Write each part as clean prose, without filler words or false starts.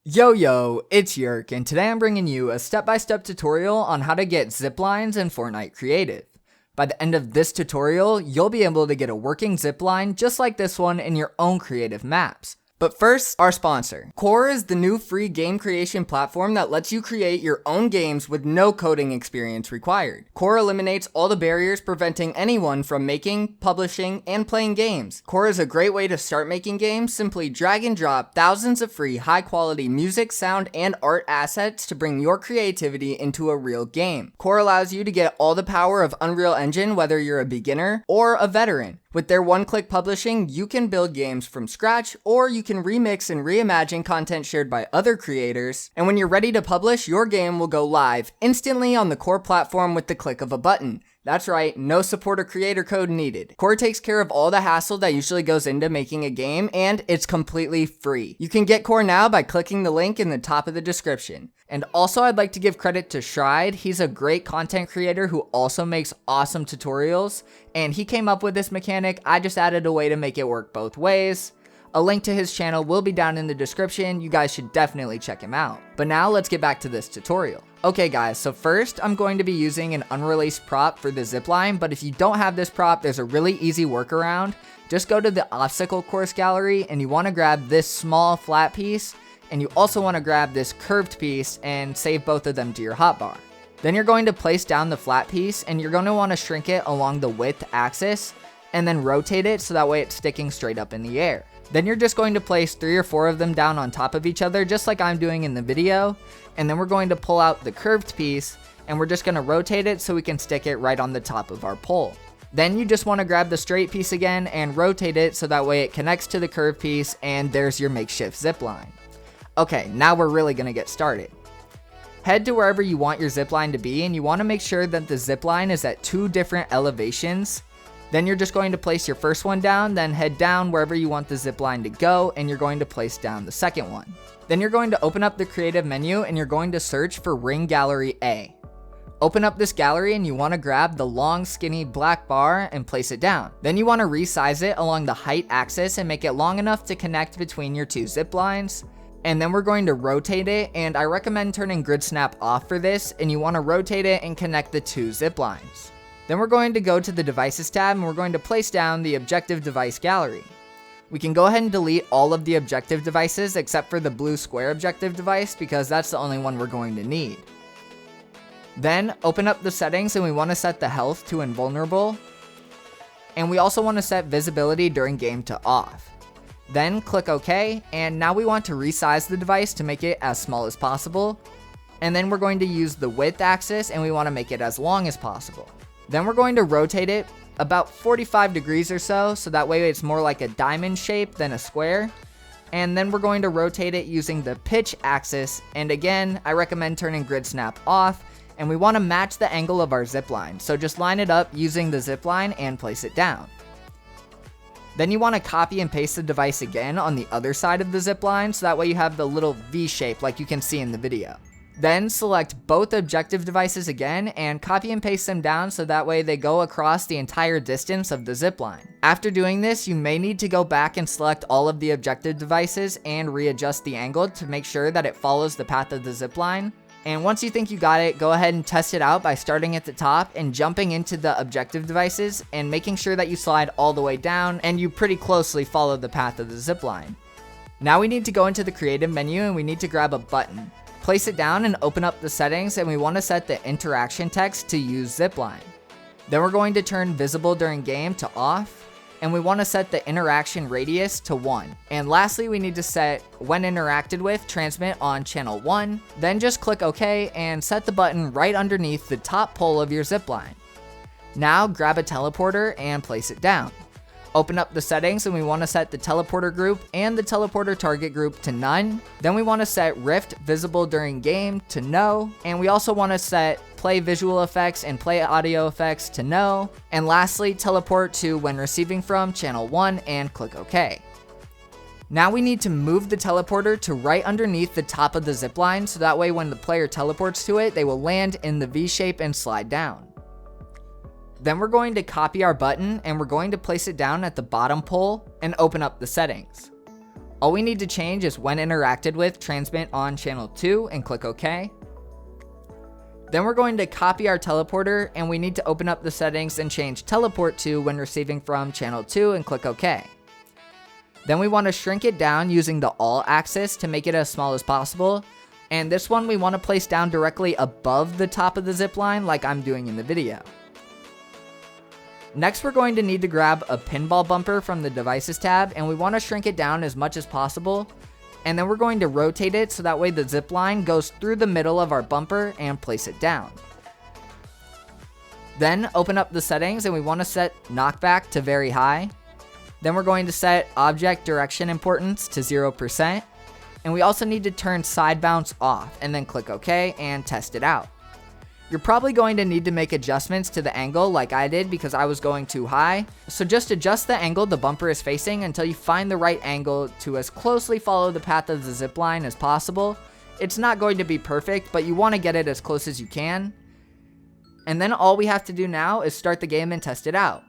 Yo, it's Yerk, and today I'm bringing you a step-by-step tutorial on how to get ziplines in Fortnite Creative. By the end of this tutorial, you'll be able to get a working zipline just like this one in your own creative maps. But first, our sponsor. Core is the new free game creation platform that lets you create your own games with no coding experience required. Core eliminates all the barriers preventing anyone from making, publishing, and playing games. Core is a great way to start making games. Simply drag and drop thousands of free, high-quality music, sound, and art assets to bring your creativity into a real game. Core allows you to get all the power of Unreal Engine whether you're a beginner or a veteran. With their one-click publishing, you can build games from scratch, or you can remix and reimagine content shared by other creators, and when you're ready to publish, your game will go live instantly on the Core platform with the click of a button. That's right, no support or creator code needed. Core takes care of all the hassle that usually goes into making a game, and it's completely free. You can get Core now by clicking the link in the top of the description. And also, I'd like to give credit to Shride. He's a great content creator who also makes awesome tutorials, and he came up with this mechanic. I just added a way to make it work both ways. A link to his channel will be down in the description. You guys should definitely check him out. But now let's get back to this tutorial. Okay guys, so first I'm going to be using an unreleased prop for the zipline, but if you don't have this prop, there's a really easy workaround. Just go to the obstacle course gallery and you want to grab this small flat piece, and you also want to grab this curved piece and save both of them to your hotbar. Then you're going to place down the flat piece and you're going to want to shrink it along the width axis and then rotate it so that way it's sticking straight up in the air. Then you're just going to place 3 or 4 of them down on top of each other just like I'm doing in the video, and then we're going to pull out the curved piece and we're just going to rotate it so we can stick it right on the top of our pole. Then you just want to grab the straight piece again and rotate it so that way it connects to the curved piece, and there's your makeshift zipline. Okay, now we're really going to get started. Head to wherever you want your zipline to be, and you want to make sure that the zipline is at 2 different elevations. Then you're just going to place your first one down, then head down wherever you want the zipline to go, and you're going to place down the second one. Then you're going to open up the creative menu and you're going to search for Ring Gallery A. Open up this gallery and you want to grab the long skinny black bar and place it down. Then you want to resize it along the height axis and make it long enough to connect between your 2 ziplines. And then we're going to rotate it, and I recommend turning grid snap off for this, and you want to rotate it and connect the 2 ziplines. Then we're going to go to the devices tab and we're going to place down the objective device gallery. We can go ahead and delete all of the objective devices except for the blue square objective device because that's the only one we're going to need. Then open up the settings and we want to set the health to invulnerable. And we also want to set visibility during game to off. Then click OK, and now we want to resize the device to make it as small as possible. And then we're going to use the width axis and we want to make it as long as possible. Then we're going to rotate it about 45 degrees or so that way it's more like a diamond shape than a square. And then we're going to rotate it using the pitch axis, and again, I recommend turning grid snap off, and we want to match the angle of our zipline. So just line it up using the zipline and place it down. Then you want to copy and paste the device again on the other side of the zipline so that way you have the little V shape like you can see in the video. Then select both objective devices again and copy and paste them down so that way they go across the entire distance of the zipline. After doing this, you may need to go back and select all of the objective devices and readjust the angle to make sure that it follows the path of the zipline. And once you think you got it, go ahead and test it out by starting at the top and jumping into the objective devices and making sure that you slide all the way down and you pretty closely follow the path of the zipline. Now we need to go into the creative menu and we need to grab a button. Place it down and open up the settings, and we want to set the interaction text to use zipline. Then we're going to turn visible during game to off, and we want to set the interaction radius to 1. And lastly, we need to set when interacted with transmit on channel 1. Then just click OK and set the button right underneath the top pole of your zipline. Now grab a teleporter and place it down. Open up the settings and we want to set the teleporter group and the teleporter target group to none. Then we want to set Rift visible during game to no. And we also want to set play visual effects and play audio effects to no. And lastly, teleport to when receiving from channel 1 and click OK. Now we need to move the teleporter to right underneath the top of the zipline so that way when the player teleports to it, they will land in the V shape and slide down. Then we're going to copy our button and we're going to place it down at the bottom pole and open up the settings. All we need to change is when interacted with, transmit on channel 2 and click OK. Then we're going to copy our teleporter and we need to open up the settings and change teleport to when receiving from channel 2 and click OK. Then we want to shrink it down using the all axis to make it as small as possible. And this one we want to place down directly above the top of the zipline like I'm doing in the video. Next, we're going to need to grab a pinball bumper from the devices tab and we want to shrink it down as much as possible. And then we're going to rotate it so that way the zipline goes through the middle of our bumper and place it down. Then open up the settings and we want to set knockback to very high. Then we're going to set object direction importance to 0%. And we also need to turn side bounce off and then click OK and test it out. You're probably going to need to make adjustments to the angle like I did because I was going too high. So just adjust the angle the bumper is facing until you find the right angle to as closely follow the path of the zipline as possible. It's not going to be perfect, but you want to get it as close as you can. And then all we have to do now is start the game and test it out.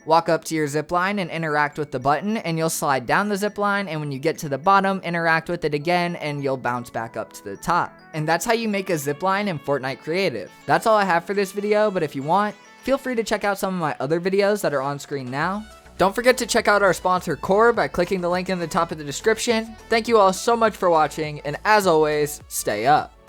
Walk up to your zipline and interact with the button and you'll slide down the zipline, and when you get to the bottom, interact with it again and you'll bounce back up to the top. And that's how you make a zipline in Fortnite Creative. That's all I have for this video, but if you want, feel free to check out some of my other videos that are on screen now. Don't forget to check out our sponsor Core by clicking the link in the top of the description. Thank you all so much for watching, and as always, stay up.